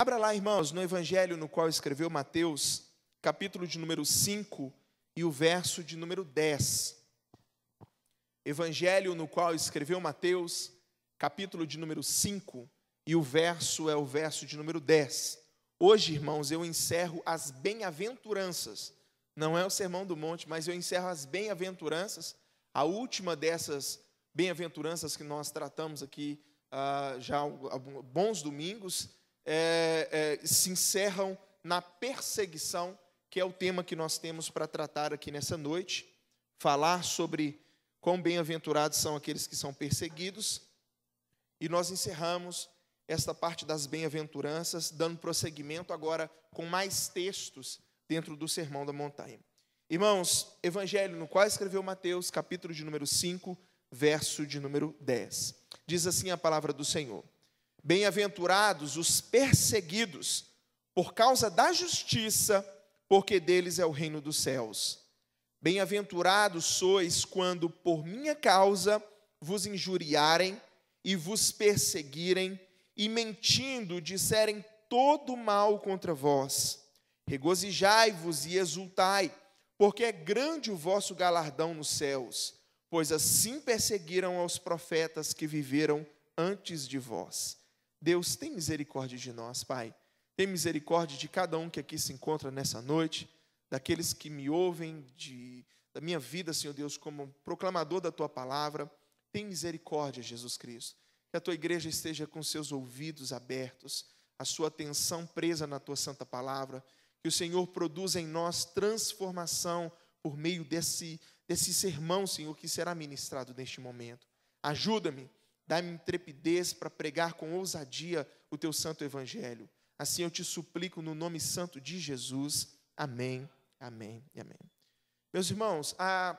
Abra lá, irmãos, no evangelho no qual escreveu Mateus, capítulo de número 5 e o verso de número 10. Evangelho no qual escreveu Mateus, capítulo de número 5 e o verso é o verso de número 10. Hoje, irmãos, eu encerro as bem-aventuranças. Não é o Sermão do Monte, mas eu encerro as bem-aventuranças. A última dessas bem-aventuranças que nós tratamos aqui já há bons domingos, se encerram na perseguição, que é o tema que nós temos para tratar aqui nessa noite. Falar sobre quão bem-aventurados são aqueles que são perseguidos. E nós encerramos esta parte das bem-aventuranças, dando prosseguimento agora com mais textos dentro do Sermão da Montanha. Irmãos, evangelho no qual escreveu Mateus, capítulo de número 5, verso de número 10. Diz assim a palavra do Senhor: Bem-aventurados os perseguidos por causa da justiça, porque deles é o reino dos céus. Bem-aventurados sois quando por minha causa vos injuriarem e vos perseguirem, e mentindo disserem todo mal contra vós. Regozijai-vos e exultai, porque é grande o vosso galardão nos céus, pois assim perseguiram aos profetas que viveram antes de vós. Deus, tem misericórdia de nós, Pai. Tem misericórdia de cada um que aqui se encontra nessa noite, daqueles que me ouvem, da minha vida, Senhor Deus, como proclamador da Tua palavra. Tem misericórdia, Jesus Cristo. Que a Tua igreja esteja com seus ouvidos abertos, a sua atenção presa na Tua santa palavra. Que o Senhor produza em nós transformação por meio desse sermão, Senhor, que será ministrado neste momento. Ajuda-me, dá-me intrepidez para pregar com ousadia o Teu santo evangelho. Assim eu te suplico no nome santo de Jesus. Amém, amém e amém. Meus irmãos, há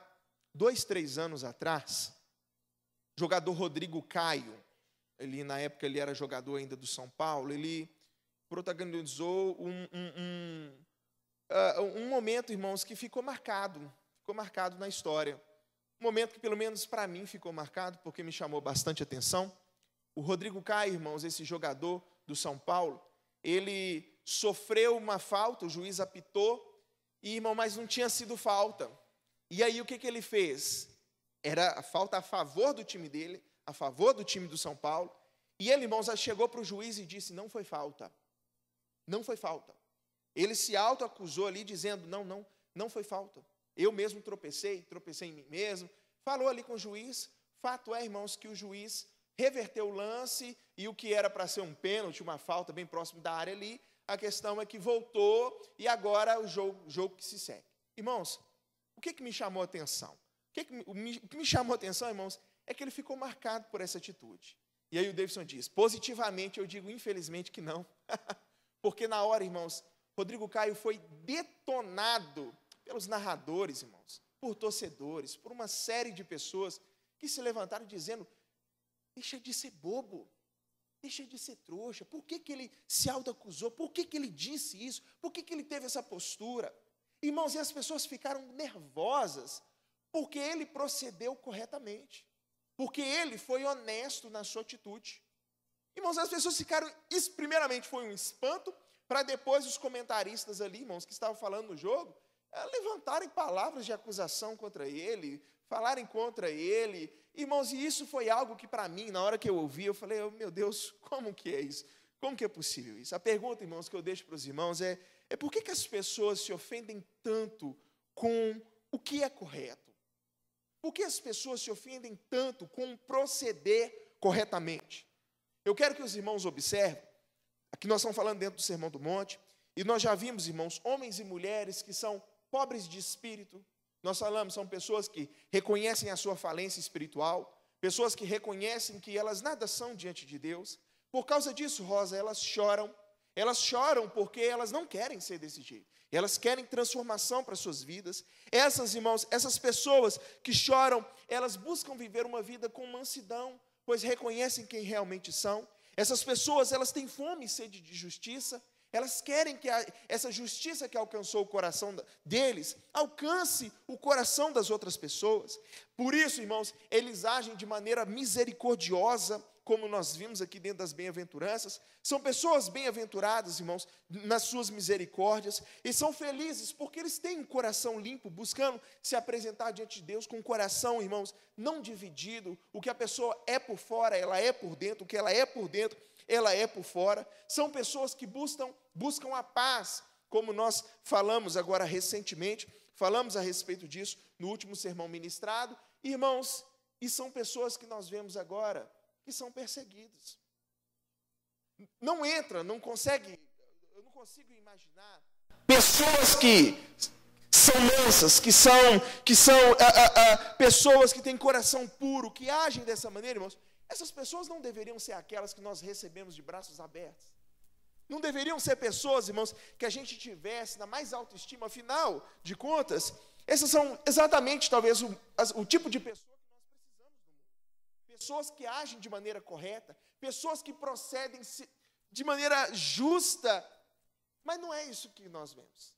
2, 3 anos atrás, o jogador Rodrigo Caio, na época ele era jogador ainda do São Paulo, ele protagonizou um momento, irmãos, que ficou marcado na história. Um momento que, pelo menos para mim, ficou marcado, porque me chamou bastante atenção. O Rodrigo Caio, irmãos, esse jogador do São Paulo, ele sofreu uma falta, o juiz apitou, irmão, mas não tinha sido falta. E aí, o que ele fez? Era a falta a favor do time dele, a favor do time do São Paulo. E ele, irmãos, chegou para o juiz e disse: não foi falta. Não foi falta. Ele se autoacusou ali, dizendo: não foi falta. Eu mesmo tropecei em mim mesmo. Falou ali com o juiz. Fato é, irmãos, que o juiz reverteu o lance e o que era para ser um pênalti, uma falta bem próximo da área ali, a questão é que voltou e agora o jogo que se segue. Irmãos, o que me chamou a atenção? O que me chamou a atenção, irmãos, é que ele ficou marcado por essa atitude. E aí o Davidson diz: positivamente eu digo infelizmente que não. Porque na hora, irmãos, Rodrigo Caio foi detonado pelos narradores, irmãos, por torcedores, por uma série de pessoas que se levantaram dizendo: deixa de ser bobo, deixa de ser trouxa, por que ele se autoacusou, por que ele disse isso, por que ele teve essa postura? Irmãos, e as pessoas ficaram nervosas, porque ele procedeu corretamente, porque ele foi honesto na sua atitude. Irmãos, as pessoas ficaram, isso primeiramente foi um espanto, para depois os comentaristas ali, irmãos, que estavam falando no jogo, levantarem palavras de acusação contra ele, falarem contra ele. Irmãos, e isso foi algo que para mim, na hora que eu ouvi, eu falei: oh, meu Deus, como que é isso? Como que é possível isso? A pergunta, irmãos, que eu deixo para os irmãos é por que as pessoas se ofendem tanto com o que é correto? Por que as pessoas se ofendem tanto com proceder corretamente? Eu quero que os irmãos observem, aqui nós estamos falando dentro do Sermão do Monte, e nós já vimos, irmãos, homens e mulheres que são pobres de espírito. Nós falamos, são pessoas que reconhecem a sua falência espiritual, pessoas que reconhecem que elas nada são diante de Deus. Por causa disso, Rosa, elas choram porque elas não querem ser desse jeito, elas querem transformação para suas vidas. Essas, irmãos, essas pessoas que choram, elas buscam viver uma vida com mansidão, pois reconhecem quem realmente são. Essas pessoas, elas têm fome e sede de justiça, elas querem que essa justiça que alcançou o coração deles, alcance o coração das outras pessoas. Por isso, irmãos, eles agem de maneira misericordiosa como nós vimos aqui dentro das bem-aventuranças, são pessoas bem-aventuradas, irmãos, nas suas misericórdias, e são felizes porque eles têm um coração limpo, buscando se apresentar diante de Deus com um coração, irmãos, não dividido. O que a pessoa é por fora, ela é por dentro; o que ela é por dentro, ela é por fora. São pessoas que buscam a paz, como nós falamos agora recentemente, falamos a respeito disso no último sermão ministrado, irmãos. E são pessoas que nós vemos agora que são perseguidas. Eu não consigo imaginar pessoas que são mansas, que são pessoas que têm coração puro, que agem dessa maneira, irmãos. Essas pessoas não deveriam ser aquelas que nós recebemos de braços abertos. Não deveriam ser pessoas, irmãos, que a gente tivesse na mais alta estima. Afinal de contas, essas são exatamente, talvez, o tipo de pessoa que nós precisamos no mundo. Pessoas que agem de maneira correta, pessoas que procedem de maneira justa. Mas não é isso que nós vemos.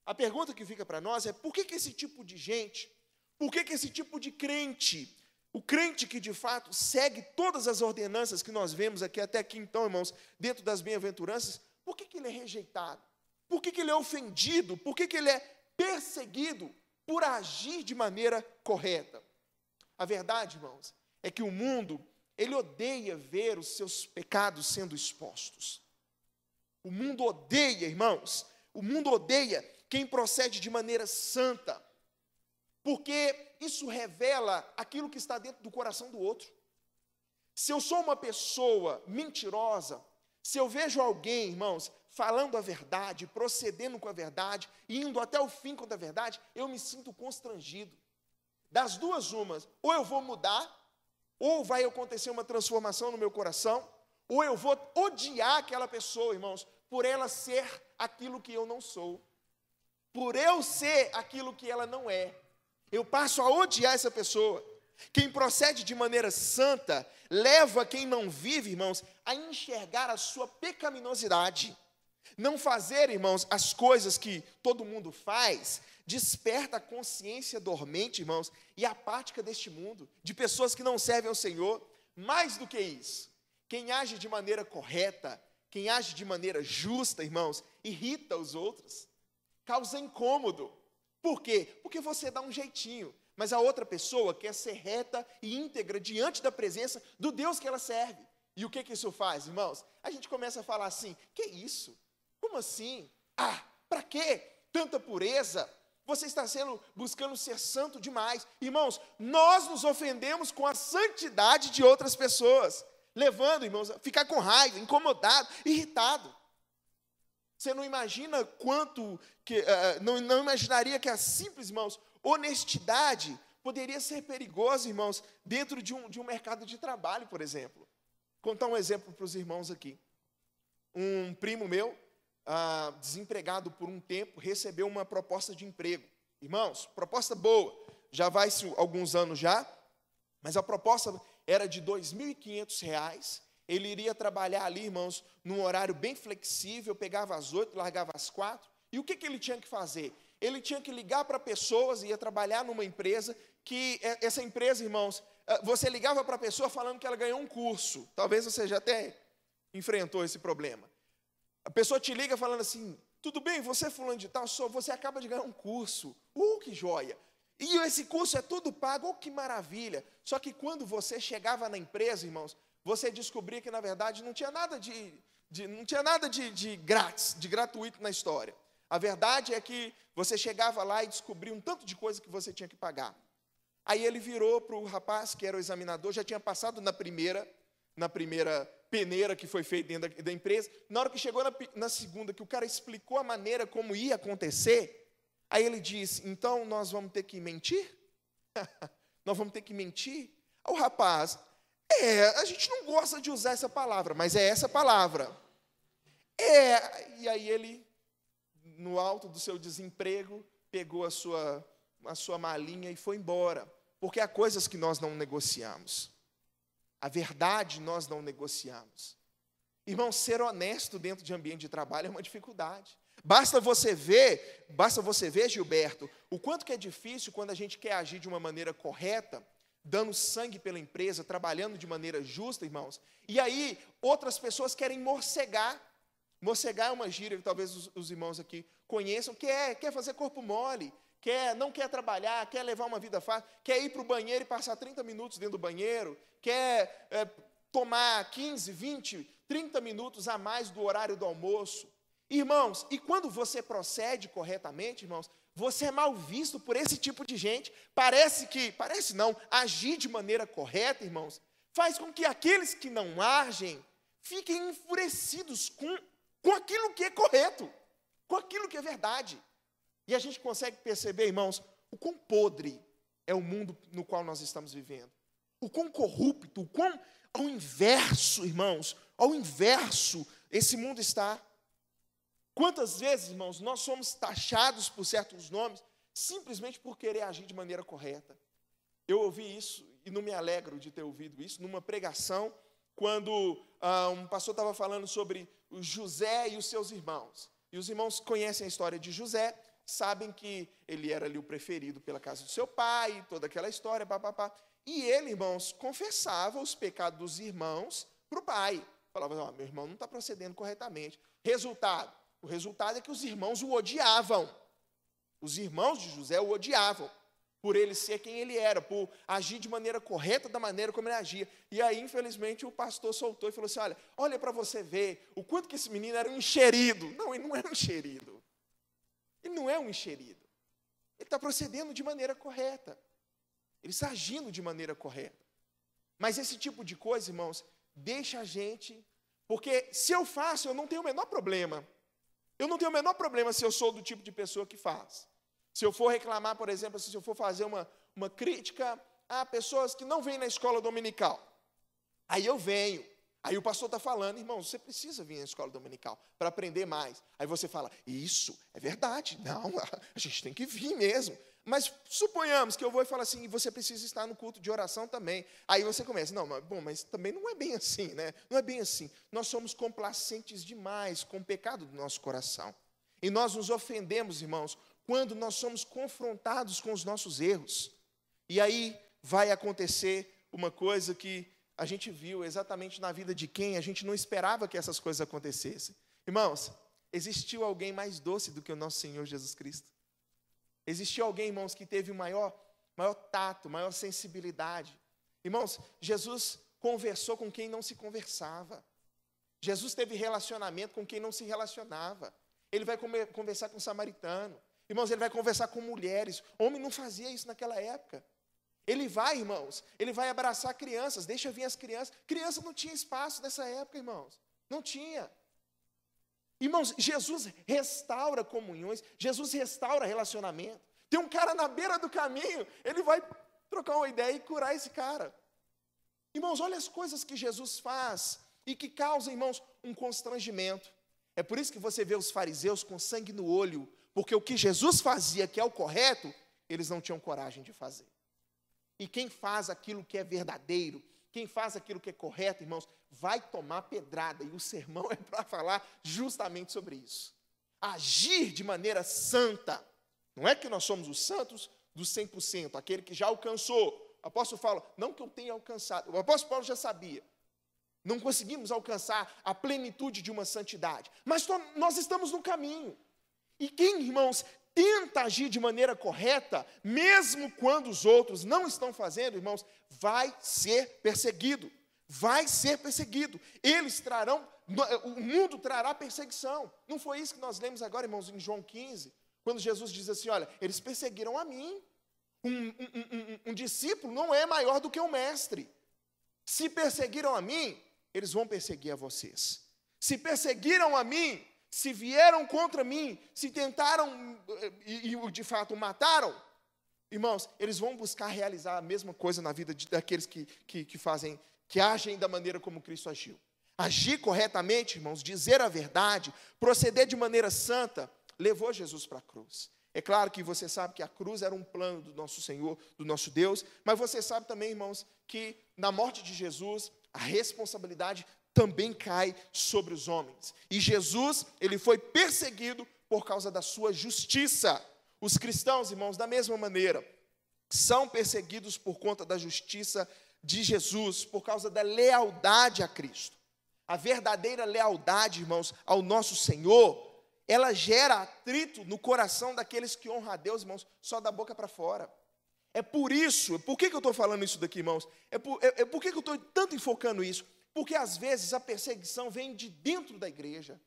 A pergunta que fica para nós é: por que esse tipo de gente, por que esse tipo de crente, o crente que de fato segue todas as ordenanças que nós vemos aqui, até aqui então, irmãos, dentro das bem-aventuranças, por que ele é rejeitado? Por que ele é ofendido? Por que ele é perseguido por agir de maneira correta? A verdade, irmãos, é que o mundo, ele odeia ver os seus pecados sendo expostos. O mundo odeia, irmãos, o mundo odeia quem procede de maneira santa, porque isso revela aquilo que está dentro do coração do outro. Se eu sou uma pessoa mentirosa, se eu vejo alguém, irmãos, falando a verdade, procedendo com a verdade, indo até o fim com a verdade, eu me sinto constrangido. Das duas umas, ou eu vou mudar, ou vai acontecer uma transformação no meu coração, ou eu vou odiar aquela pessoa, irmãos, por ela ser aquilo que eu não sou, por eu ser aquilo que ela não é. Eu passo a odiar essa pessoa. Quem procede de maneira santa leva quem não vive, irmãos, a enxergar a sua pecaminosidade. Não fazer, irmãos, as coisas que todo mundo faz desperta a consciência dormente, irmãos, e apática deste mundo, de pessoas que não servem ao Senhor. Mais do que isso, quem age de maneira correta, quem age de maneira justa, irmãos, irrita os outros, causa incômodo. Por quê? Porque você dá um jeitinho, mas a outra pessoa quer ser reta e íntegra diante da presença do Deus que ela serve. E o que isso faz, irmãos? A gente começa a falar assim: que isso? Como assim? Para quê? Tanta pureza? Você está buscando ser santo demais. Irmãos, nós nos ofendemos com a santidade de outras pessoas, levando, irmãos, a ficar com raiva, incomodado, irritado. Você não imagina não imaginaria que a simples, irmãos, honestidade poderia ser perigosa, irmãos, dentro de um mercado de trabalho, por exemplo. Vou contar um exemplo para os irmãos aqui. Um primo meu, desempregado por um tempo, recebeu uma proposta de emprego. Irmãos, proposta boa, já vai-se alguns anos já, mas a proposta era de R$ 2.500, ele iria trabalhar ali, irmãos, num horário bem flexível, pegava às 8, largava às 4, e o que ele tinha que fazer? Ele tinha que ligar para pessoas, ia trabalhar numa empresa, que essa empresa, irmãos, você ligava para a pessoa falando que ela ganhou um curso, talvez você já até enfrentou esse problema. A pessoa te liga falando assim: tudo bem, você fulano de tal, você acaba de ganhar um curso, que joia, e esse curso é tudo pago, que maravilha. Só que quando você chegava na empresa, irmãos, você descobria que na verdade não tinha nada de grátis, de gratuito na história. A verdade é que você chegava lá e descobria um tanto de coisa que você tinha que pagar. Aí ele virou para o rapaz, que era o examinador, já tinha passado na primeira peneira que foi feita dentro da empresa. Na hora que chegou na segunda, que o cara explicou a maneira como ia acontecer, aí ele disse: então nós vamos ter que mentir? Nós vamos ter que mentir? O rapaz: a gente não gosta de usar essa palavra, mas é essa palavra. E aí ele, no alto do seu desemprego, pegou a sua malinha e foi embora. Porque há coisas que nós não negociamos. A verdade nós não negociamos. Irmão, ser honesto dentro de ambiente de trabalho é uma dificuldade. Basta você ver, Gilberto, o quanto que é difícil quando a gente quer agir de uma maneira correta, dando sangue pela empresa, trabalhando de maneira justa, irmãos. E aí, outras pessoas querem morcegar. Morcegar é uma gíria que talvez os irmãos aqui conheçam, quer fazer corpo mole, não quer trabalhar, quer levar uma vida fácil, quer ir para o banheiro e passar 30 minutos dentro do banheiro, quer tomar 15, 20, 30 minutos a mais do horário do almoço. Irmãos, e quando você procede corretamente, irmãos, você é mal visto por esse tipo de gente. Parece não, agir de maneira correta, irmãos, faz com que aqueles que não agem fiquem enfurecidos com aquilo que é correto, com aquilo que é verdade. E a gente consegue perceber, irmãos, o quão podre é o mundo no qual nós estamos vivendo. O quão corrupto, o quão ao inverso, irmãos, ao inverso, esse mundo está. Quantas vezes, irmãos, nós somos taxados por certos nomes simplesmente por querer agir de maneira correta. Eu ouvi isso e não me alegro de ter ouvido isso numa pregação, quando um pastor estava falando sobre o José e os seus irmãos. E os irmãos conhecem a história de José, sabem que ele era ali o preferido pela casa do seu pai, toda aquela história, papapá. E ele, irmãos, confessava os pecados dos irmãos para o pai. Falava, meu irmão não está procedendo corretamente. O resultado é que os irmãos o odiavam. Os irmãos de José o odiavam, por ele ser quem ele era, por agir de maneira correta, da maneira como ele agia. E aí, infelizmente, o pastor soltou e falou assim, olha para você ver o quanto que esse menino era um enxerido. Não, ele não é um enxerido. Ele não é um enxerido. Ele está procedendo de maneira correta. Ele está agindo de maneira correta. Mas esse tipo de coisa, irmãos, deixa a gente... Porque se eu faço, eu não tenho o menor problema. Eu não tenho o menor problema se eu sou do tipo de pessoa que faz. Se eu for reclamar, por exemplo, se eu for fazer uma crítica a pessoas que não vêm na escola dominical. Aí eu venho. Aí o pastor está falando, irmão, você precisa vir à escola dominical para aprender mais. Aí você fala, isso é verdade. Não, a gente tem que vir mesmo. Mas suponhamos que eu vou e falo assim, você precisa estar no culto de oração também. Aí você começa, mas também não é bem assim, né? Não é bem assim. Nós somos complacentes demais com o pecado do nosso coração. E nós nos ofendemos, irmãos, quando nós somos confrontados com os nossos erros. E aí vai acontecer uma coisa que a gente viu exatamente na vida de quem a gente não esperava que essas coisas acontecessem. Irmãos, existiu alguém mais doce do que o nosso Senhor Jesus Cristo? Existiu alguém, irmãos, que teve o maior tato, maior sensibilidade. Irmãos, Jesus conversou com quem não se conversava. Jesus teve relacionamento com quem não se relacionava. Ele vai conversar com o samaritano. Irmãos, ele vai conversar com mulheres. Homem não fazia isso naquela época. Ele vai, irmãos, ele vai abraçar crianças, deixa vir as crianças. Criança não tinha espaço nessa época, irmãos. Não tinha. Irmãos, Jesus restaura comunhões, Jesus restaura relacionamento. Tem um cara na beira do caminho, ele vai trocar uma ideia e curar esse cara. Irmãos, olha as coisas que Jesus faz e que causam, irmãos, um constrangimento. É por isso que você vê os fariseus com sangue no olho, porque o que Jesus fazia, que é o correto, eles não tinham coragem de fazer. E quem faz aquilo que é verdadeiro, quem faz aquilo que é correto, irmãos, vai tomar pedrada. E o sermão é para falar justamente sobre isso. Agir de maneira santa. Não é que nós somos os santos dos 100%, aquele que já alcançou. O apóstolo fala, não que eu tenha alcançado. O apóstolo Paulo já sabia. Não conseguimos alcançar a plenitude de uma santidade. Mas nós estamos no caminho. E quem, irmãos, tenta agir de maneira correta, mesmo quando os outros não estão fazendo, irmãos, vai ser perseguido. Vai ser perseguido. O mundo trará perseguição. Não foi isso que nós lemos agora, irmãos, em João 15, quando Jesus diz assim, olha, eles perseguiram a mim. Um discípulo não é maior do que um mestre. Se perseguiram a mim, eles vão perseguir a vocês. Se perseguiram a mim, se vieram contra mim, se tentaram e de fato mataram, irmãos, eles vão buscar realizar a mesma coisa na vida daqueles que agem da maneira como Cristo agiu. Agir corretamente, irmãos, dizer a verdade, proceder de maneira santa, levou Jesus para a cruz. É claro que você sabe que a cruz era um plano do nosso Senhor, do nosso Deus, mas você sabe também, irmãos, que na morte de Jesus, a responsabilidade também cai sobre os homens. E Jesus, ele foi perseguido por causa da sua justiça. Os cristãos, irmãos, da mesma maneira, são perseguidos por conta da justiça de Jesus, por causa da lealdade a Cristo. A verdadeira lealdade, irmãos, ao nosso Senhor, ela gera atrito no coração daqueles que honram a Deus, irmãos, só da boca para fora. É por isso, por que eu estou falando isso daqui, irmãos? Por que eu estou tanto enfocando isso? Porque às vezes a perseguição vem de dentro da igreja.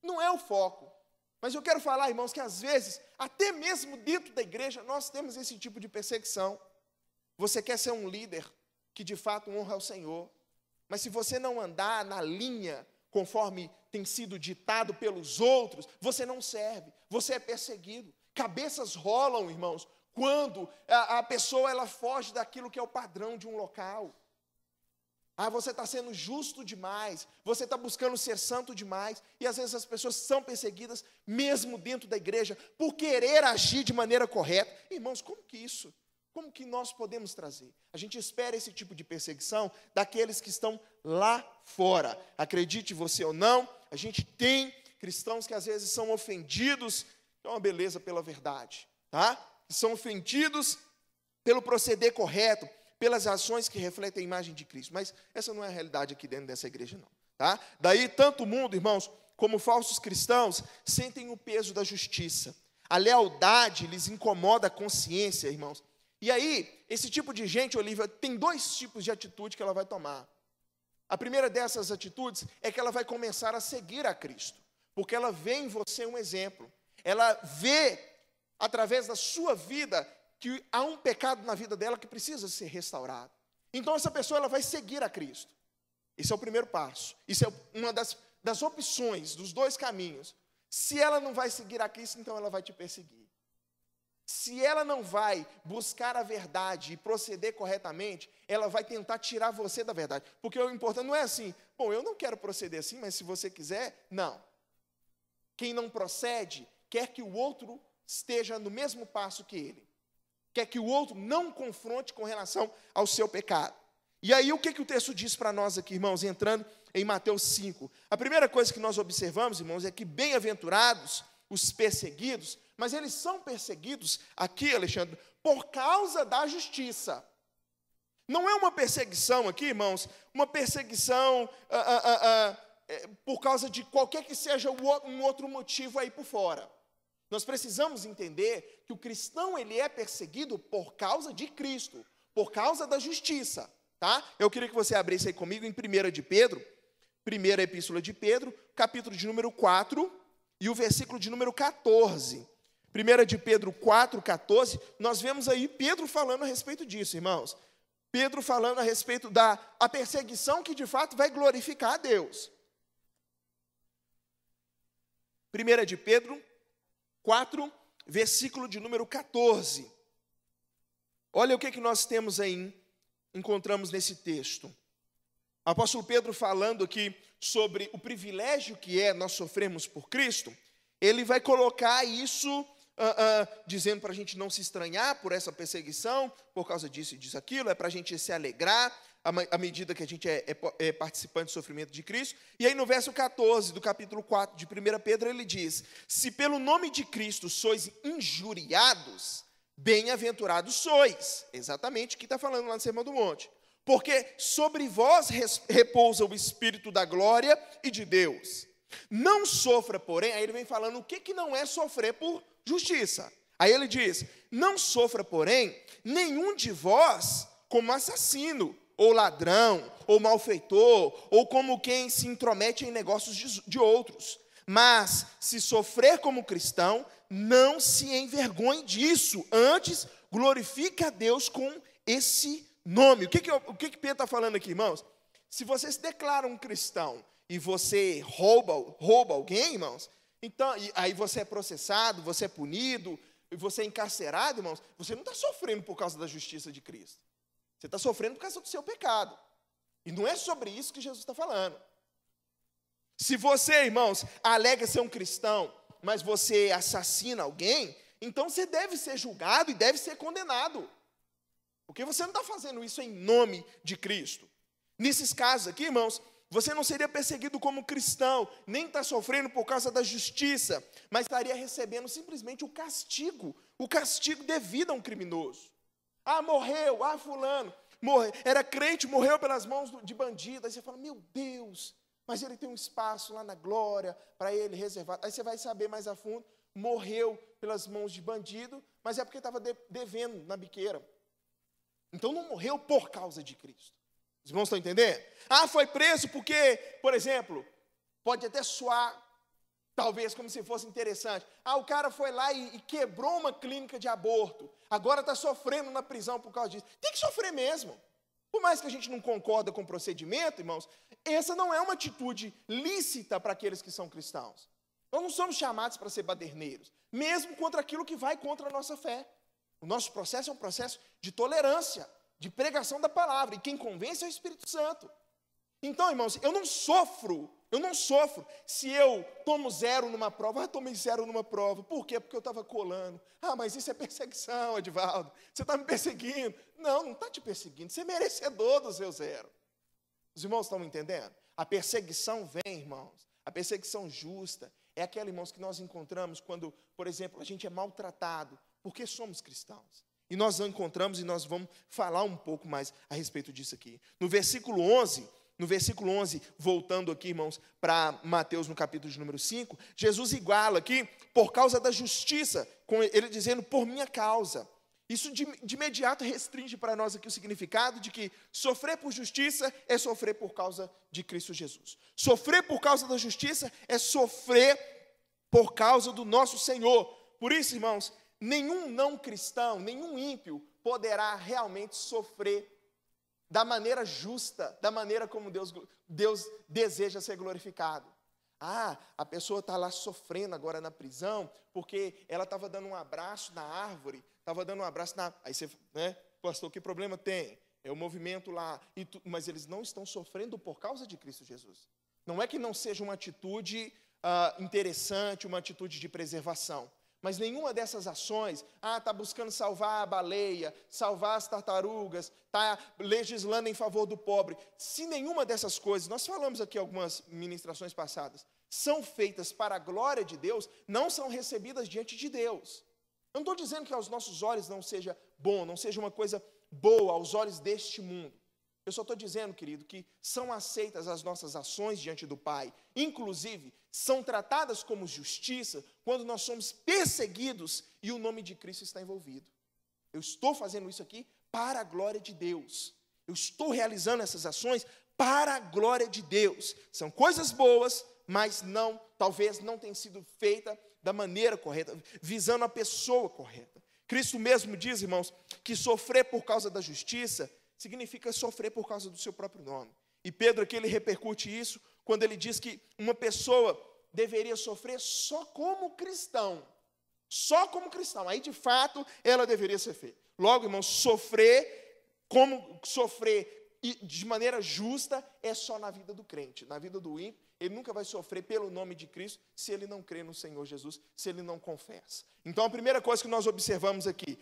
Não é o foco. Mas eu quero falar, irmãos, que às vezes, até mesmo dentro da igreja, nós temos esse tipo de perseguição. Você quer ser um líder que de fato honra ao Senhor, mas se você não andar na linha conforme tem sido ditado pelos outros, você não serve, você é perseguido. Cabeças rolam, irmãos, quando a pessoa ela foge daquilo que é o padrão de um local. Você está sendo justo demais, você está buscando ser santo demais, e às vezes as pessoas são perseguidas, mesmo dentro da igreja, por querer agir de maneira correta. Irmãos, como que isso? Como que nós podemos trazer? A gente espera esse tipo de perseguição daqueles que estão lá fora. Acredite você ou não, a gente tem cristãos que às vezes são ofendidos, é uma beleza pela verdade, tá? São ofendidos pelo proceder correto, pelas ações que refletem a imagem de Cristo. Mas essa não é a realidade aqui dentro dessa igreja, não. Tá? Daí, tanto o mundo, irmãos, como falsos cristãos, sentem o peso da justiça. A lealdade lhes incomoda a consciência, irmãos. E aí, esse tipo de gente, Olívia, tem dois tipos de atitude que ela vai tomar. A primeira dessas atitudes é que ela vai começar a seguir a Cristo, porque ela vê em você um exemplo. Ela vê, através da sua vida, que há um pecado na vida dela que precisa ser restaurado. Então essa pessoa ela vai seguir a Cristo. Esse é o primeiro passo. Isso é uma das opções, dos dois caminhos. Se ela não vai seguir a Cristo, então ela vai te perseguir. Se ela não vai buscar a verdade e proceder corretamente, ela vai tentar tirar você da verdade. Porque o importante não é assim, bom, eu não quero proceder assim, mas se você quiser, não. Quem não procede, quer que o outro esteja no mesmo passo que ele. Quer que o outro não confronte com relação ao seu pecado. E aí, o que o texto diz para nós aqui, irmãos, entrando em Mateus 5? A primeira coisa que nós observamos, irmãos, é que bem-aventurados os perseguidos, mas eles são perseguidos aqui, Alexandre, por causa da justiça. Não é uma perseguição aqui, irmãos, uma perseguição por causa de qualquer que seja um outro motivo aí por fora. Nós precisamos entender que o cristão ele é perseguido por causa de Cristo, por causa da justiça, tá? Eu queria que você abrisse aí comigo em 1 de Pedro, primeira epístola de Pedro, capítulo de número 4 e o versículo de número 14. 1 de Pedro 4, 14, nós vemos aí Pedro falando a respeito disso, irmãos. Pedro falando a respeito da perseguição que de fato vai glorificar a Deus. 1 de Pedro 4, versículo de número 14. Olha o que nós temos aí, encontramos nesse texto. O apóstolo Pedro falando aqui sobre o privilégio que é nós sofrermos por Cristo, ele vai colocar isso, dizendo para a gente não se estranhar por essa perseguição, por causa disso e disso aquilo, é para a gente se alegrar, à medida que a gente é participante do sofrimento de Cristo. E aí no verso 14 do capítulo 4 de 1 Pedro, ele diz: se pelo nome de Cristo sois injuriados, bem-aventurados sois. Exatamente o que está falando lá no Sermão do Monte. Porque sobre vós repousa o Espírito da glória e de Deus. Não sofra, porém, aí ele vem falando o que não é sofrer por justiça. Aí ele diz: não sofra, porém, nenhum de vós como assassino, ou ladrão, ou malfeitor, ou como quem se intromete em negócios de outros. Mas, se sofrer como cristão, não se envergonhe disso. Antes, glorifique a Deus com esse nome. O que Pedro está falando aqui, irmãos? Se você se declara um cristão e você rouba alguém, irmãos, então, aí você é processado, você é punido, e você é encarcerado, irmãos, você não está sofrendo por causa da justiça de Cristo. Você está sofrendo por causa do seu pecado. E não é sobre isso que Jesus está falando. Se você, irmãos, alega ser um cristão, mas você assassina alguém, então você deve ser julgado e deve ser condenado. Porque você não está fazendo isso em nome de Cristo. Nesses casos aqui, irmãos, você não seria perseguido como cristão, nem está sofrendo por causa da justiça, mas estaria recebendo simplesmente o castigo devido a um criminoso. Ah, morreu, fulano, era crente, morreu pelas mãos de bandido. Aí você fala, meu Deus, mas ele tem um espaço lá na glória para ele reservado. Aí você vai saber mais a fundo, morreu pelas mãos de bandido, mas é porque estava devendo na biqueira. Então não morreu por causa de Cristo. Os irmãos estão entendendo? Ah, foi preso porque, por exemplo, pode até soar, talvez como se fosse interessante. Ah, o cara foi lá e quebrou uma clínica de aborto. Agora está sofrendo na prisão por causa disso. Tem que sofrer mesmo. Por mais que a gente não concorda com o procedimento, irmãos, essa não é uma atitude lícita para aqueles que são cristãos. Nós não somos chamados para ser baderneiros, mesmo contra aquilo que vai contra a nossa fé. O nosso processo é um processo de tolerância, de pregação da palavra, e quem convence é o Espírito Santo. Então, irmãos, eu não sofro se eu tomo 0 numa prova. Ah, tomei 0 numa prova. Por quê? Porque eu estava colando. Ah, mas isso é perseguição, Edivaldo. Você está me perseguindo. Não está te perseguindo. Você é merecedor do seu 0. Os irmãos estão me entendendo? A perseguição vem, irmãos. A perseguição justa é aquela, irmãos, que nós encontramos quando, por exemplo, a gente é maltratado, porque somos cristãos. E nós encontramos, e nós vamos falar um pouco mais a respeito disso aqui. No versículo 11, voltando aqui, irmãos, para Mateus, no capítulo de número 5, Jesus iguala aqui, por causa da justiça, com ele dizendo, por minha causa. Isso de imediato restringe para nós aqui o significado de que sofrer por justiça é sofrer por causa de Cristo Jesus. Sofrer por causa da justiça é sofrer por causa do nosso Senhor. Por isso, irmãos, nenhum não cristão, nenhum ímpio poderá realmente sofrer da maneira justa, da maneira como Deus deseja ser glorificado. Ah, a pessoa está lá sofrendo agora na prisão, porque ela estava dando um abraço na árvore, Aí você, pastor, que problema tem? É o movimento lá, mas eles não estão sofrendo por causa de Cristo Jesus. Não é que não seja uma atitude interessante, uma atitude de preservação, mas nenhuma dessas ações, está buscando salvar a baleia, salvar as tartarugas, está legislando em favor do pobre. Se nenhuma dessas coisas, nós falamos aqui algumas ministrações passadas, são feitas para a glória de Deus, não são recebidas diante de Deus. Eu não estou dizendo que aos nossos olhos não seja bom, não seja uma coisa boa aos olhos deste mundo. Eu só estou dizendo, querido, que são aceitas as nossas ações diante do Pai. Inclusive, são tratadas como justiça quando nós somos perseguidos e o nome de Cristo está envolvido. Eu estou fazendo isso aqui para a glória de Deus. Eu estou realizando essas ações para a glória de Deus. São coisas boas, mas talvez não tenham sido feitas da maneira correta, visando a pessoa correta. Cristo mesmo diz, irmãos, que sofrer por causa da justiça significa sofrer por causa do seu próprio nome. E Pedro aqui, ele repercute isso quando ele diz que uma pessoa deveria sofrer só como cristão. Só como cristão. Aí, de fato, ela deveria ser feita. Logo, irmãos, sofrer de maneira justa é só na vida do crente. Na vida do ímpio, ele nunca vai sofrer pelo nome de Cristo se ele não crê no Senhor Jesus, se ele não confessa. Então, a primeira coisa que nós observamos aqui,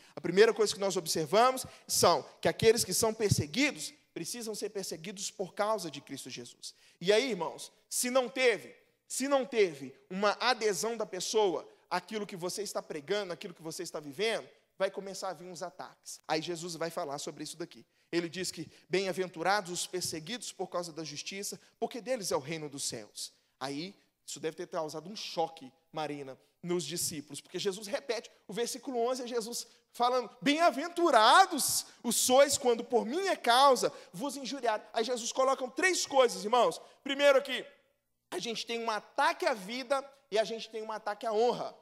são que aqueles que são perseguidos, precisam ser perseguidos por causa de Cristo Jesus. E aí, irmãos, se não teve uma adesão da pessoa àquilo que você está pregando, àquilo que você está vivendo, vai começar a vir uns ataques. Aí Jesus vai falar sobre isso daqui. Ele diz que bem-aventurados os perseguidos por causa da justiça, porque deles é o reino dos céus. Aí, isso deve ter causado um choque, Marina, nos discípulos, porque Jesus repete, o versículo 11 é Jesus falando, bem-aventurados os sois quando por minha causa vos injuriarem. Aí Jesus coloca 3 coisas, irmãos. Primeiro aqui, a gente tem um ataque à vida e a gente tem um ataque à honra.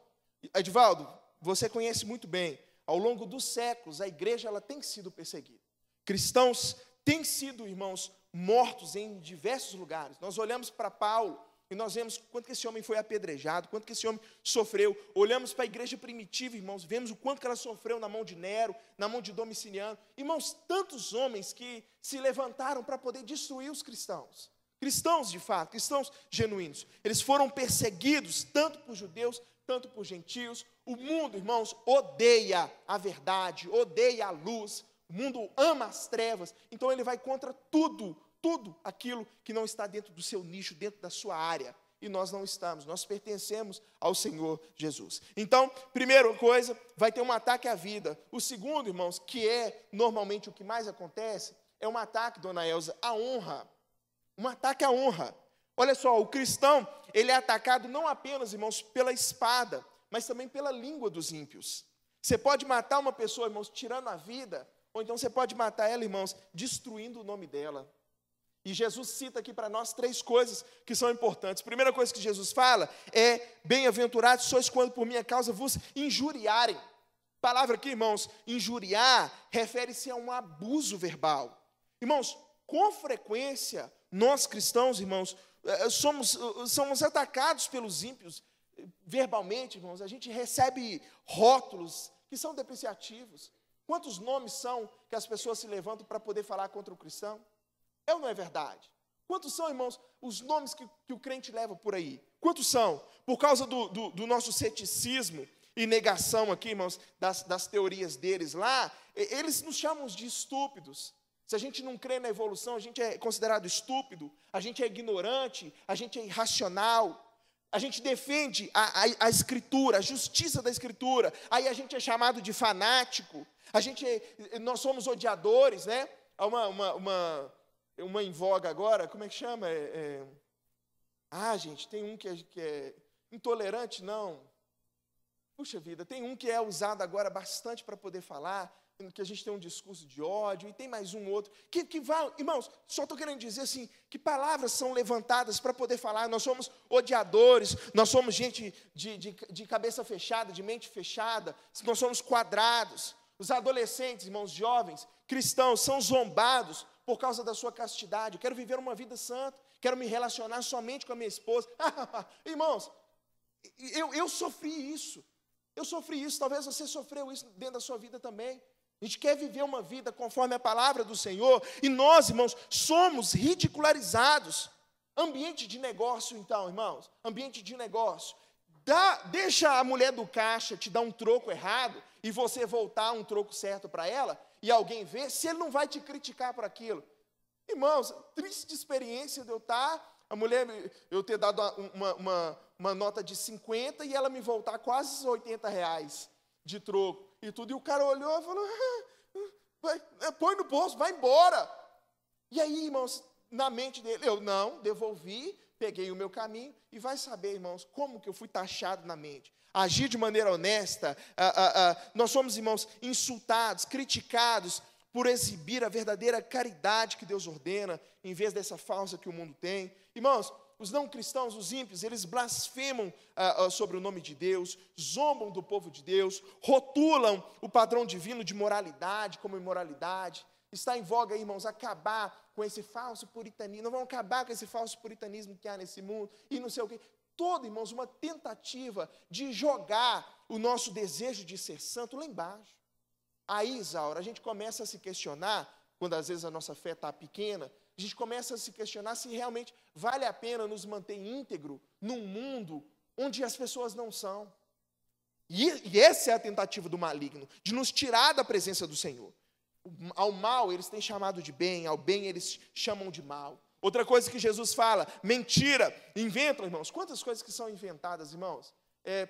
Edivaldo, você conhece muito bem, ao longo dos séculos, a igreja ela tem sido perseguida. Cristãos têm sido, irmãos, mortos em diversos lugares. Nós olhamos para Paulo e nós vemos quanto que esse homem foi apedrejado, quanto que esse homem sofreu. Olhamos para a igreja primitiva, irmãos, vemos o quanto que ela sofreu na mão de Nero, na mão de Domiciano. Irmãos, tantos homens que se levantaram para poder destruir os cristãos. Cristãos, de fato, cristãos genuínos. Eles foram perseguidos tanto por judeus, tanto por gentios. O mundo, irmãos, odeia a verdade, odeia a luz. O mundo ama as trevas, então ele vai contra tudo aquilo que não está dentro do seu nicho, dentro da sua área. e nós não estamos. Nós pertencemos ao Senhor Jesus. Então, primeira coisa, vai ter um ataque à vida. O segundo, irmãos, que é normalmente o que mais acontece, é um ataque, dona Elza, à honra. Um ataque à honra. Olha só, o cristão, ele é atacado não apenas, irmãos, pela espada, mas também pela língua dos ímpios. Você pode matar uma pessoa, irmãos, tirando a vida, ou então você pode matar ela, irmãos, destruindo o nome dela. E Jesus cita aqui para nós 3 coisas que são importantes. Primeira coisa que Jesus fala é: bem-aventurados sois quando por minha causa vos injuriarem. A palavra aqui, irmãos, injuriar, refere-se a um abuso verbal. Irmãos, com frequência, nós cristãos, irmãos, somos atacados pelos ímpios verbalmente, irmãos. A gente recebe rótulos que são depreciativos. Quantos nomes são que as pessoas se levantam para poder falar contra o cristão? É ou não é verdade? Quantos são, irmãos, os nomes que o crente leva por aí? Quantos são? Por causa do nosso ceticismo e negação aqui, irmãos, das teorias deles lá, eles nos chamam de estúpidos. Se a gente não crê na evolução, a gente é considerado estúpido, a gente é ignorante, a gente é irracional. A gente defende a Escritura, a justiça da Escritura. Aí a gente é chamado de fanático. Nós somos odiadores, né? Há uma em voga agora, como é que chama? Gente, tem um que é intolerante, não. Puxa vida, tem um que é usado agora bastante para poder falar, que a gente tem um discurso de ódio, e tem mais um outro, que vai, irmãos, só estou querendo dizer assim, que palavras são levantadas para poder falar. Nós somos odiadores, nós somos gente de cabeça fechada, de mente fechada, nós somos quadrados. Os adolescentes, irmãos, jovens, cristãos, são zombados por causa da sua castidade. Eu quero viver uma vida santa, quero me relacionar somente com a minha esposa. Irmãos, eu sofri isso, talvez você sofreu isso dentro da sua vida também. A gente quer viver uma vida conforme a palavra do Senhor, e nós, irmãos, somos ridicularizados. Ambiente de negócio, então, irmãos, ambiente de negócio. Deixa a mulher do caixa te dar um troco errado, e você voltar um troco certo para ela, e alguém ver, se ele não vai te criticar por aquilo. Irmãos, triste experiência de eu ter dado uma nota de 50 e ela me voltar quase R$80 de troco e tudo. E o cara olhou e falou: põe no bolso, vai embora. E aí, irmãos, na mente dele, eu não, devolvi, peguei o meu caminho, e vai saber, irmãos, como que eu fui taxado na mente. Agir de maneira honesta, nós somos, irmãos, insultados, criticados, por exibir a verdadeira caridade que Deus ordena, em vez dessa falsa que o mundo tem. Irmãos, os não cristãos, os ímpios, eles blasfemam sobre o nome de Deus, zombam do povo de Deus, rotulam o padrão divino de moralidade como imoralidade. Está em voga, irmãos, acabar com esse falso puritanismo. Não vamos acabar com esse falso puritanismo que há nesse mundo, e não sei o quê. Todo, irmãos, uma tentativa de jogar o nosso desejo de ser santo lá embaixo. Aí, Isaura, a gente começa a se questionar, quando às vezes a nossa fé está pequena, a gente começa a se questionar se realmente vale a pena nos manter íntegro num mundo onde as pessoas não são. E essa é a tentativa do maligno, de nos tirar da presença do Senhor. Ao mal eles têm chamado de bem, ao bem eles chamam de mal. Outra coisa que Jesus fala, mentira, inventam, irmãos. Quantas coisas que são inventadas, irmãos,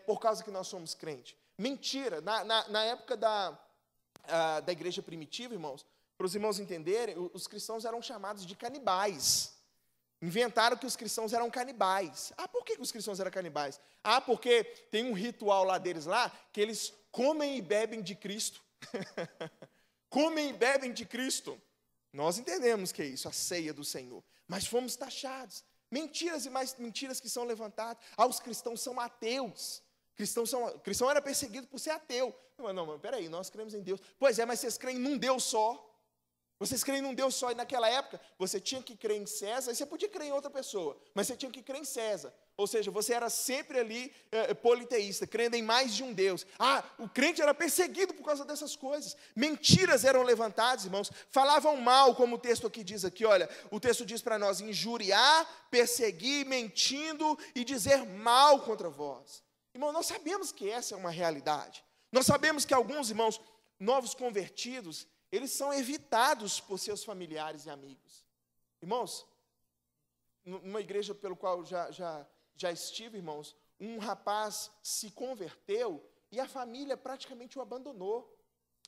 por causa que nós somos crentes. Mentira, na época da igreja primitiva, irmãos, para os irmãos entenderem, os cristãos eram chamados de canibais. Inventaram que os cristãos eram canibais. Por que os cristãos eram canibais? Porque tem um ritual lá deles lá, que eles comem e bebem de Cristo. Comem e bebem de Cristo. Nós entendemos que é isso, a ceia do Senhor. Mas fomos taxados. Mentiras e mais mentiras que são levantadas. Os cristãos são ateus. Cristão era perseguido por ser ateu. Não, peraí, nós cremos em Deus. Pois é, mas vocês creem num Deus só. Vocês creem num Deus só, e naquela época, você tinha que crer em César, e você podia crer em outra pessoa, mas você tinha que crer em César. Ou seja, você era sempre ali politeísta, crendo em mais de um Deus. O crente era perseguido por causa dessas coisas. Mentiras eram levantadas, irmãos. Falavam mal, como o texto aqui diz aqui, olha, o texto diz para nós: injuriar, perseguir, mentindo e dizer mal contra vós. Irmão, nós sabemos que essa é uma realidade. Nós sabemos que alguns, irmãos, novos convertidos, eles são evitados por seus familiares e amigos. Irmãos, numa igreja pelo qual já já estive, irmãos, um rapaz se converteu e a família praticamente o abandonou.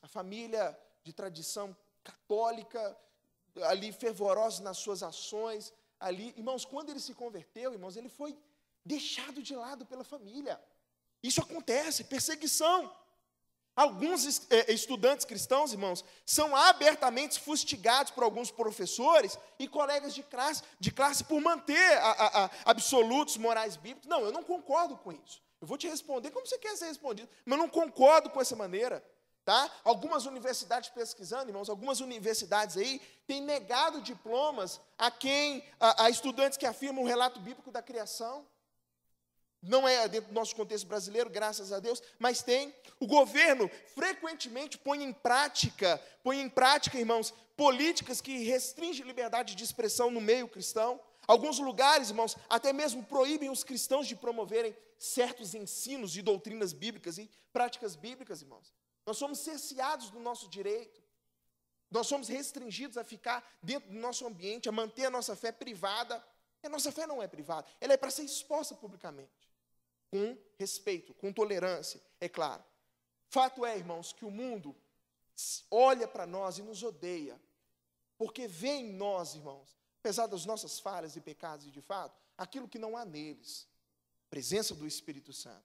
A família de tradição católica, ali fervorosa nas suas ações, ali, irmãos, quando ele se converteu, irmãos, ele foi deixado de lado pela família. Isso acontece, perseguição. Alguns estudantes cristãos, irmãos, são abertamente fustigados por alguns professores e colegas de classe por manter absolutos morais bíblicos. Não, eu não concordo com isso. Eu vou te responder como você quer ser respondido, mas eu não concordo com essa maneira. Tá? Algumas universidades pesquisando, irmãos, algumas universidades aí têm negado diplomas a estudantes que afirmam o relato bíblico da criação. Não é dentro do nosso contexto brasileiro, graças a Deus, mas tem. O governo frequentemente põe em prática, irmãos, políticas que restringem a liberdade de expressão no meio cristão. Alguns lugares, irmãos, até mesmo proíbem os cristãos de promoverem certos ensinos e doutrinas bíblicas e práticas bíblicas, irmãos. Nós somos cerceados do nosso direito. Nós somos restringidos a ficar dentro do nosso ambiente, a manter a nossa fé privada. E a nossa fé não é privada, ela é para ser exposta publicamente. Com respeito, com tolerância, é claro. Fato é, irmãos, que o mundo olha para nós e nos odeia, porque vê em nós, irmãos, apesar das nossas falhas e pecados e de fato, aquilo que não há neles, a presença do Espírito Santo,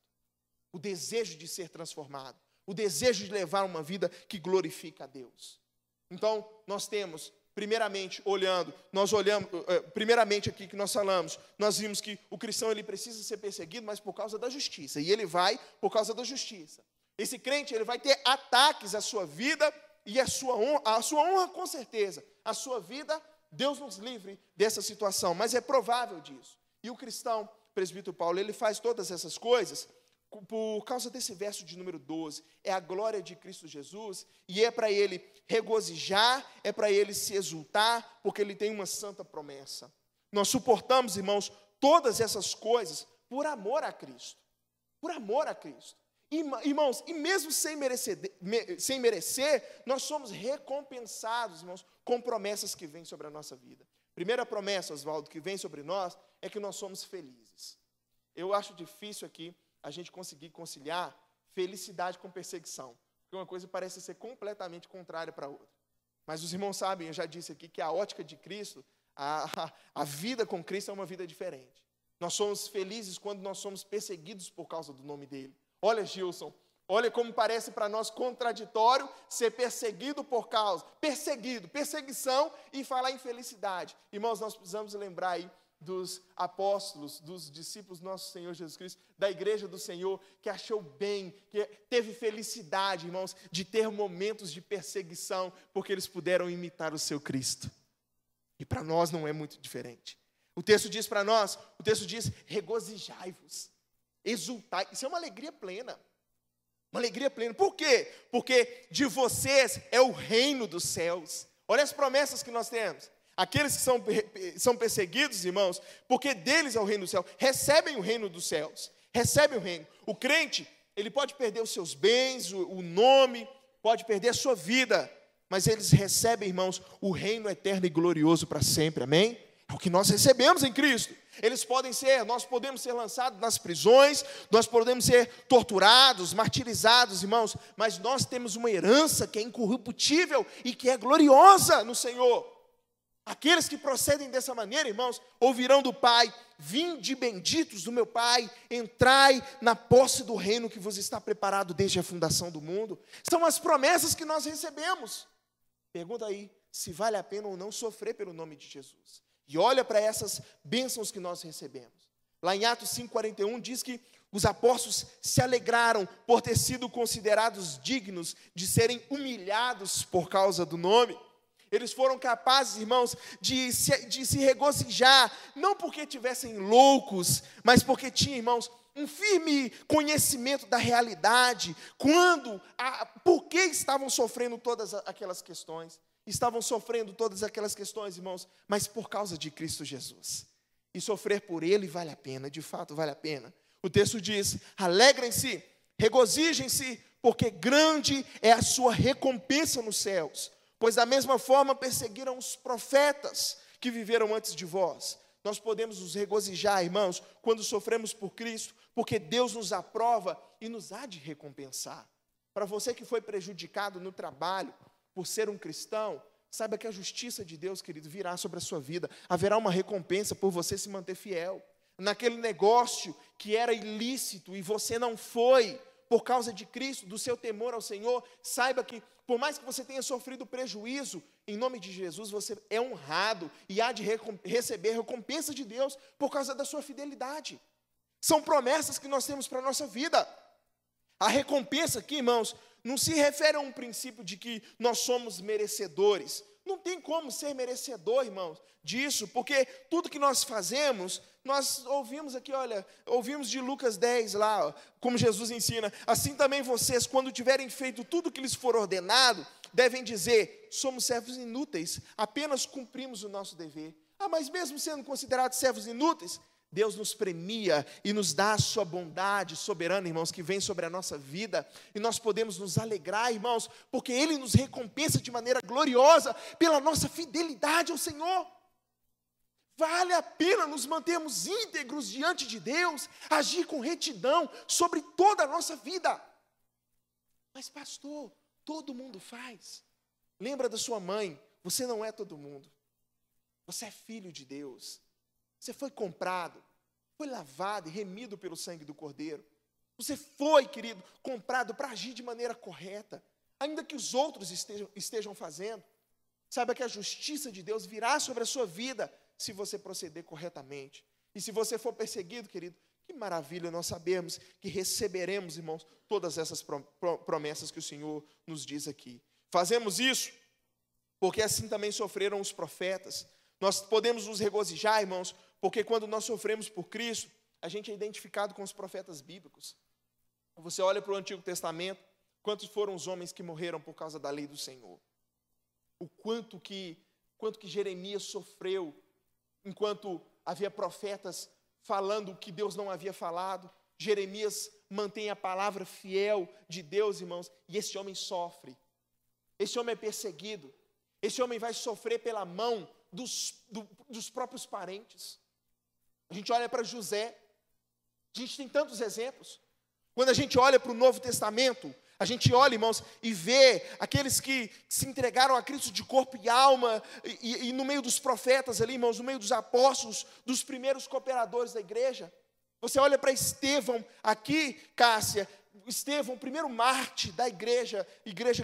o desejo de ser transformado, o desejo de levar uma vida que glorifica a Deus. Então, nós temos, primeiramente aqui que nós falamos, nós vimos que o cristão ele precisa ser perseguido, mas por causa da justiça, e ele vai por causa da justiça. Esse crente ele vai ter ataques à sua vida e à sua honra com certeza, a sua vida, Deus nos livre dessa situação, mas é provável disso. E o cristão, presbítero Paulo, ele faz todas essas coisas por causa desse verso de número 12, é a glória de Cristo Jesus, e é para ele regozijar, é para ele se exultar, porque ele tem uma santa promessa. Nós suportamos, irmãos, todas essas coisas por amor a Cristo. Por amor a Cristo. Irmãos, e mesmo sem merecer, nós somos recompensados, irmãos, com promessas que vêm sobre a nossa vida. Primeira promessa, Oswaldo, que vem sobre nós, é que nós somos felizes. Eu acho difícil aqui a gente conseguir conciliar felicidade com perseguição, porque uma coisa parece ser completamente contrária para a outra. Mas os irmãos sabem, eu já disse aqui, que a ótica de Cristo, a vida com Cristo é uma vida diferente. Nós somos felizes quando nós somos perseguidos por causa do nome dele. Olha, Gilson, olha como parece para nós contraditório ser perseguido perseguição e falar em felicidade. Irmãos, nós precisamos lembrar aí dos apóstolos, dos discípulos do nosso Senhor Jesus Cristo, da igreja do Senhor, que achou bem, que teve felicidade, irmãos, de ter momentos de perseguição, porque eles puderam imitar o seu Cristo. E para nós não é muito diferente. O texto diz para nós, regozijai-vos, exultai, isso é uma alegria plena. Uma alegria plena. Por quê? Porque de vocês é o reino dos céus. Olha as promessas que nós temos. Aqueles que são perseguidos, irmãos, porque deles é o reino do céu, recebem o reino dos céus, recebem o reino. O crente, ele pode perder os seus bens, o nome, pode perder a sua vida, mas eles recebem, irmãos, o reino eterno e glorioso para sempre, amém? É o que nós recebemos em Cristo. Nós podemos ser lançados nas prisões, nós podemos ser torturados, martirizados, irmãos, mas nós temos uma herança que é incorruptível e que é gloriosa no Senhor. Aqueles que procedem dessa maneira, irmãos, ouvirão do Pai: vinde benditos do meu Pai, entrai na posse do reino que vos está preparado desde a fundação do mundo. São as promessas que nós recebemos. Pergunta aí se vale a pena ou não sofrer pelo nome de Jesus. E olha para essas bênçãos que nós recebemos. Lá em Atos 5,41 diz que os apóstolos se alegraram por ter sido considerados dignos de serem humilhados por causa do nome. Eles foram capazes, irmãos, de se regozijar, não porque tivessem loucos, mas porque tinham, irmãos, um firme conhecimento da realidade, por que estavam sofrendo todas aquelas questões. Estavam sofrendo todas aquelas questões, irmãos, mas por causa de Cristo Jesus. E sofrer por Ele vale a pena, de fato vale a pena. O texto diz: alegrem-se, regozijem-se, porque grande é a sua recompensa nos céus. Pois da mesma forma perseguiram os profetas que viveram antes de vós. nós podemos nos regozijar, irmãos, quando sofremos por Cristo, porque Deus nos aprova e nos há de recompensar. Para você que foi prejudicado no trabalho por ser um cristão, saiba que a justiça de Deus, querido, virá sobre a sua vida. Haverá uma recompensa por você se manter fiel. Naquele negócio que era ilícito e você não foi, por causa de Cristo, do seu temor ao Senhor, saiba que, por mais que você tenha sofrido prejuízo, em nome de Jesus, você é honrado e há de receber recompensa de Deus por causa da sua fidelidade. São promessas que nós temos para a nossa vida. A recompensa aqui, irmãos, não se refere a um princípio de que nós somos merecedores. Não tem como ser merecedor, irmãos, disso, porque tudo que nós fazemos, nós ouvimos aqui, olha, ouvimos de Lucas 10 lá, como Jesus ensina, assim também vocês, quando tiverem feito tudo o que lhes for ordenado, devem dizer, somos servos inúteis, apenas cumprimos o nosso dever. Mas mesmo sendo considerados servos inúteis, Deus nos premia e nos dá a sua bondade soberana, irmãos, que vem sobre a nossa vida, e nós podemos nos alegrar, irmãos, porque Ele nos recompensa de maneira gloriosa pela nossa fidelidade ao Senhor. Vale a pena nos mantermos íntegros diante de Deus, agir com retidão sobre toda a nossa vida. Mas pastor, todo mundo faz. Lembra da sua mãe, você não é todo mundo. Você é filho de Deus. Você foi comprado, foi lavado e remido pelo sangue do Cordeiro. Você foi, querido, comprado para agir de maneira correta, ainda que os outros estejam fazendo. Saiba que a justiça de Deus virá sobre a sua vida se você proceder corretamente. E se você for perseguido, querido, que maravilha nós sabemos que receberemos, irmãos, todas essas promessas que o Senhor nos diz aqui. Fazemos isso porque assim também sofreram os profetas. Nós podemos nos regozijar, irmãos, porque quando nós sofremos por Cristo, a gente é identificado com os profetas bíblicos. Você olha para o Antigo Testamento, quantos foram os homens que morreram por causa da lei do Senhor? O quanto que Jeremias sofreu, enquanto havia profetas falando o que Deus não havia falado. Jeremias mantém a palavra fiel de Deus, irmãos, e esse homem sofre. Esse homem é perseguido. Esse homem vai sofrer pela mão dos próprios parentes. A gente olha para José, a gente tem tantos exemplos. Quando a gente olha para o Novo Testamento, a gente olha, irmãos, e vê aqueles que se entregaram a Cristo de corpo e alma, e no meio dos profetas ali, irmãos, no meio dos apóstolos, dos primeiros cooperadores da igreja. Você olha para Estevão aqui, Cássia, Estevão, o primeiro mártir da igreja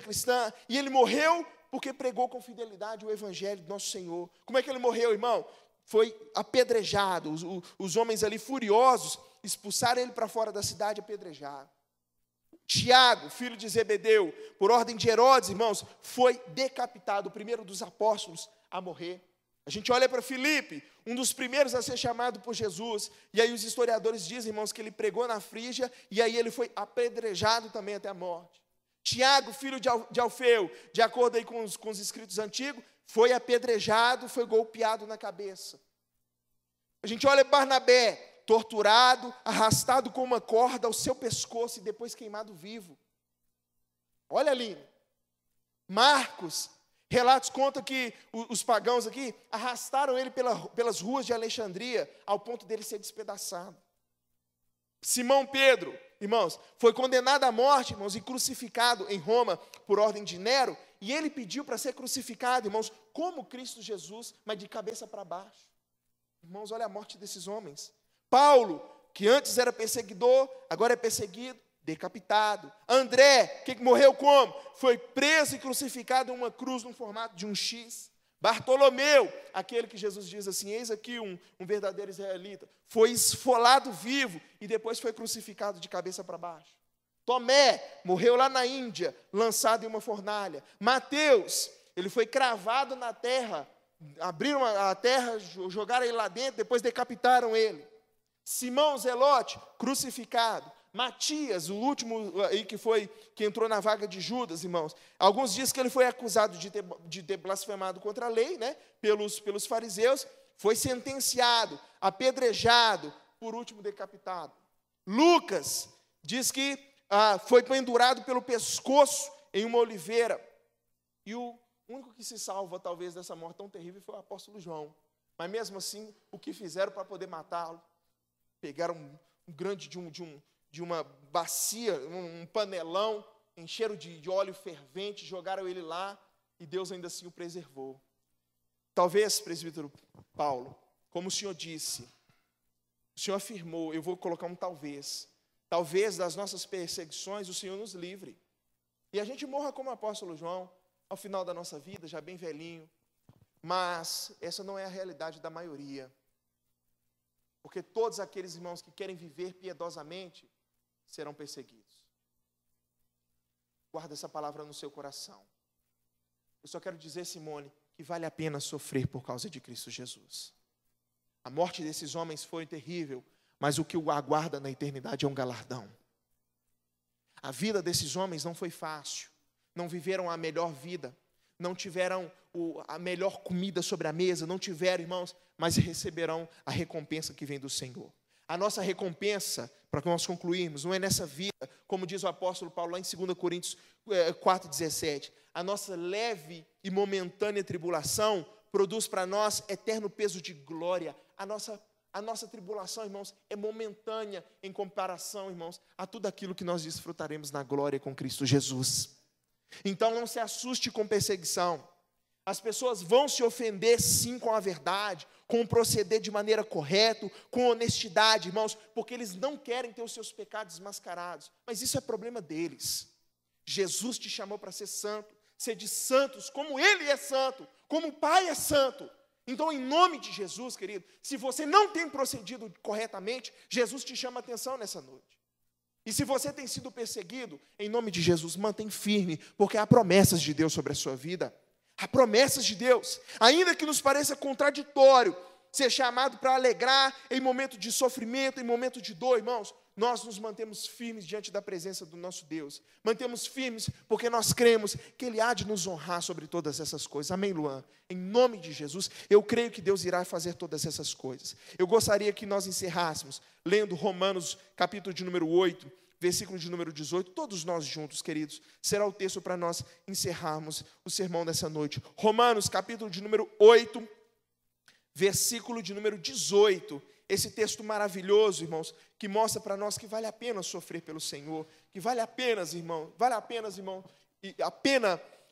cristã, e ele morreu porque pregou com fidelidade o evangelho do nosso Senhor. Como é que ele morreu, irmão? Foi apedrejado, os homens ali furiosos expulsaram ele para fora da cidade, apedrejaram. Tiago, filho de Zebedeu, por ordem de Herodes, irmãos, foi decapitado, o primeiro dos apóstolos a morrer. A gente olha para Filipe, um dos primeiros a ser chamado por Jesus, e aí os historiadores dizem, irmãos, que ele pregou na Frígia, e aí ele foi apedrejado também até a morte. Tiago, filho de Alfeu, de acordo aí com os escritos antigos, foi apedrejado, foi golpeado na cabeça. A gente olha Barnabé, torturado, arrastado com uma corda ao seu pescoço e depois queimado vivo. Olha ali. Marcos, relatos contam que os pagãos aqui arrastaram ele pelas ruas de Alexandria, ao ponto dele ser despedaçado. Simão Pedro, irmãos, foi condenado à morte, irmãos, e crucificado em Roma por ordem de Nero, e ele pediu para ser crucificado, irmãos, como Cristo Jesus, mas de cabeça para baixo. Irmãos, olha a morte desses homens. Paulo, que antes era perseguidor, agora é perseguido, decapitado. André, que morreu como? Foi preso e crucificado em uma cruz no formato de um X. Bartolomeu, aquele que Jesus diz assim, eis aqui um verdadeiro israelita, foi esfolado vivo e depois foi crucificado de cabeça para baixo. Tomé, morreu lá na Índia, lançado em uma fornalha. Mateus, ele foi cravado na terra, abriram a terra, jogaram ele lá dentro, depois decapitaram ele. Simão Zelote, crucificado. Matias, o último aí que entrou na vaga de Judas, irmãos. Alguns dizem que ele foi acusado de ter blasfemado contra a lei, né, pelos fariseus, foi sentenciado, apedrejado, por último decapitado. Lucas diz que foi pendurado pelo pescoço em uma oliveira. E o único que se salva, talvez, dessa morte tão terrível foi o apóstolo João. Mas mesmo assim, o que fizeram para poder matá-lo? Pegaram um grande de uma bacia, um panelão, encheram de óleo fervente, jogaram ele lá, e Deus ainda assim o preservou. Talvez, presbítero Paulo, como o senhor disse, o senhor afirmou, eu vou colocar um talvez das nossas perseguições o Senhor nos livre, e a gente morra como o apóstolo João, ao final da nossa vida, já bem velhinho. Mas essa não é a realidade da maioria, porque todos aqueles irmãos que querem viver piedosamente serão perseguidos. Guarda essa palavra no seu coração. Eu só quero dizer, Simone, que vale a pena sofrer por causa de Cristo Jesus. A morte desses homens foi terrível, mas o que o aguarda na eternidade é um galardão. A vida desses homens não foi fácil, não viveram a melhor vida, não tiveram a melhor comida sobre a mesa, não tiveram, irmãos, mas receberão a recompensa que vem do Senhor. A nossa recompensa, para nós concluirmos, não é nessa vida, como diz o apóstolo Paulo lá em 2 Coríntios 4,17. A nossa leve e momentânea tribulação produz para nós eterno peso de glória. A nossa tribulação, irmãos, é momentânea em comparação, irmãos, a tudo aquilo que nós desfrutaremos na glória com Cristo Jesus. Então não se assuste com perseguição. As pessoas vão se ofender sim com a verdade, com o proceder de maneira correta, com honestidade, irmãos, porque eles não querem ter os seus pecados mascarados, mas isso é problema deles. Jesus te chamou para ser santo, ser de santos, como Ele é santo, como o Pai é santo. Então, em nome de Jesus, querido, se você não tem procedido corretamente, Jesus te chama a atenção nessa noite. E se você tem sido perseguido, em nome de Jesus, mantém firme, porque há promessas de Deus sobre a sua vida. Há promessas de Deus, ainda que nos pareça contraditório ser chamado para alegrar em momento de sofrimento, em momento de dor, irmãos, nós nos mantemos firmes diante da presença do nosso Deus. Mantemos firmes porque nós cremos que Ele há de nos honrar sobre todas essas coisas. Amém, Luan? Em nome de Jesus, eu creio que Deus irá fazer todas essas coisas. Eu gostaria que nós encerrássemos lendo Romanos, capítulo de número 8, versículo de número 18, todos nós juntos, queridos, será o texto para nós encerrarmos o sermão dessa noite. Romanos, capítulo de número 8, versículo de número 18, esse texto maravilhoso, irmãos, que mostra para nós que vale a pena sofrer pelo Senhor, que vale a pena,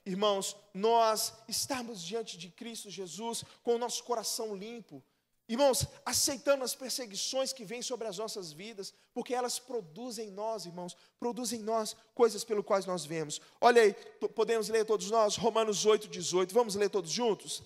irmãos, nós estarmos diante de Cristo Jesus com o nosso coração limpo, irmãos, aceitando as perseguições que vêm sobre as nossas vidas, porque elas produzem em nós, irmãos, produzem em nós coisas pelas quais nós vemos. Olha aí, podemos ler todos nós, Romanos 8, 18, vamos ler todos juntos?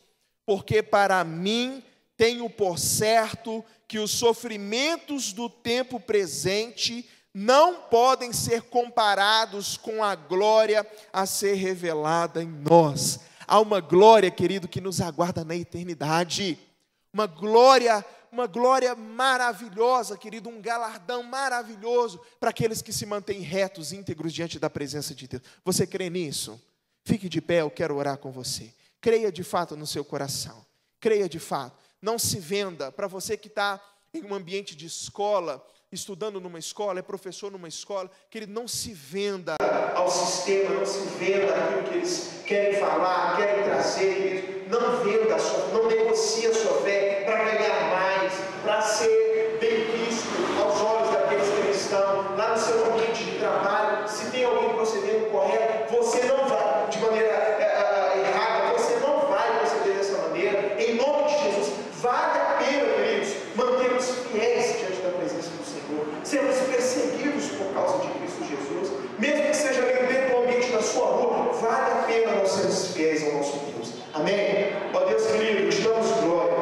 Porque para mim tenho por certo que os sofrimentos do tempo presente não podem ser comparados com a glória a ser revelada em nós. Há uma glória, querido, que nos aguarda na eternidade. Uma glória maravilhosa, querido, um galardão maravilhoso para aqueles que se mantêm retos, íntegros diante da presença de Deus. Você crê nisso? Fique de pé, eu quero orar com você. Creia de fato no seu coração. Creia de fato. Não se venda. Para você que está em um ambiente de escola, estudando numa escola, é professor numa escola, querido, não se venda ao sistema, não se venda aquilo que eles querem falar, querem trazer, querido. Não venda, não negocie a sua fé para ganhar mais, para ser bem visto aos olhos daqueles que estão lá no seu ambiente de trabalho. Se tem alguém procedendo correto, você não vai, de maneira errada, você não vai proceder dessa maneira. Em nome de Jesus, vale a pena, queridos, mantermos fiéis diante da presença do Senhor, sermos perseguidos por causa de Cristo Jesus, mesmo que seja dentro do ambiente da sua rua, vale a pena nós sermos fiéis ao nosso Deus. Amém? Ó Deus querido, te damos glória.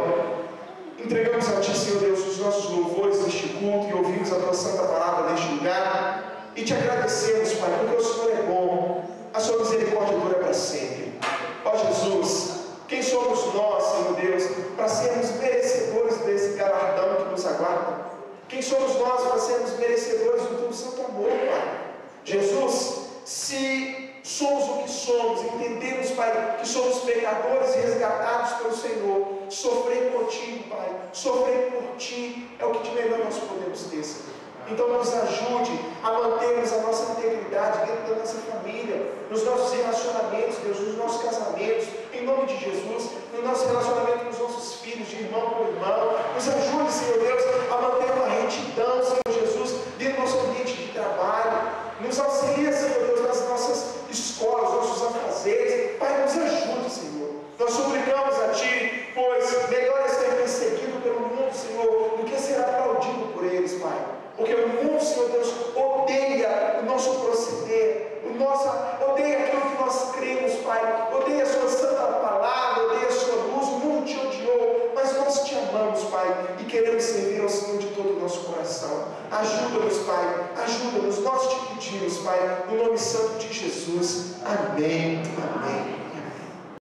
Entregamos a Ti, Senhor Deus, os nossos louvores neste culto e ouvimos a Tua santa palavra neste lugar. E te agradecemos, Pai, porque o Senhor é bom, a Sua misericórdia dura para sempre. Ó Jesus, quem somos nós, Senhor Deus, para sermos merecedores desse galardão que nos aguarda? Quem somos nós para sermos merecedores do Teu santo amor, Pai? Jesus, se somos o que somos, entendemos, Pai, que somos pecadores e resgatados pelo Senhor, sofrer por Ti, Pai, sofrer por Ti é o que de melhor nós podemos ter, Senhor. Então nos ajude a mantermos a nossa integridade dentro da nossa família, nos nossos relacionamentos, Deus, nos nossos casamentos, em nome de Jesus, no nosso relacionamento com os nossos filhos, de irmão com irmão. Nos ajude, Senhor Deus, a manter uma retidão, Senhor Jesus, dentro do nosso ambiente de trabalho. Nos auxilia, Senhor Deus, nas nossas escolas, nossos afazeres. Pai, nos ajude, Senhor. Nós suplicamos a Ti, pois melhor é ser perseguido pelo mundo, Senhor, do que ser aplaudido por eles, Pai. Porque o mundo, Senhor Deus, odeia o nosso proceder, odeia aquilo que nós cremos, Pai. Odeia a Sua santa palavra, odeia a Sua luz. O mundo te odiou, mas nós te amamos, Pai, e queremos servir ao Senhor de todo o nosso coração. Ajuda-nos, Pai, ajuda-nos. Nós te pedimos, Pai, no nome santo de Jesus. Amém. Amém.